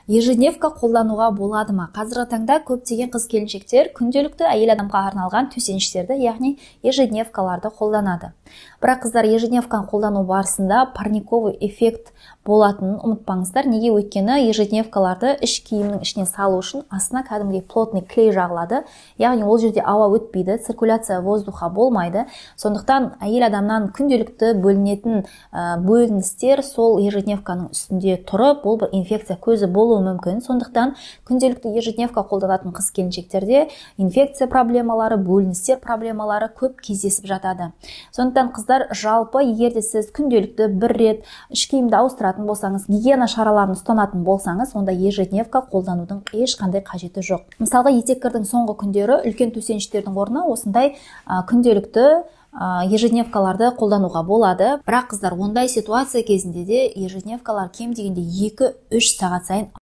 Ежедневка қолдануға болады ма? Қазіргі таңда көптеген қыз-келіншектер күнделікті әйел адамға арналған төсеніштерді, яғни ежедневкаларды қолданады. Бірақ қыздар ежедневканы қолдану барысында парниковый эффект болатынын ұмытпаңыздар. Неге? Өйткені ежедневкаларды іш киімнің ішіне салу үшін астына кәдімгідей плотный клей жағылады. Яғни ол жерде ауа өтпейді, циркуляция воздуха болмайды. Сондықтан әйел адамнан күнделікті бөлінетін бөліністер сол ежедневканың үстінде тұрып, бұл бір инфекция көзі болуы мүмкін. Сондықтан күнделікті ежедневка қолданатын қыз-келіншектерде инфекция проблемалары, бөліністер проблемалары көп кездесіп жатады. Сондықтан қыздар, жалпы егерде сіз күнделікті бір рет іш киімді ауыстыратын болсаңыз, гигиена шараларын ұстанатын болсаңыз, онда ежедневка қолданудың ешқандай қажеті жоқ. Мысалға, етеккірдің соңғы күндері үлкен төсеніштердің орнына осындай күнделікті ежедневкаларды қолдануға болады. Бірақ қыздар, ондай ситуация кезінде де ежедневкалар кем дегенде 2-3 сағат сайын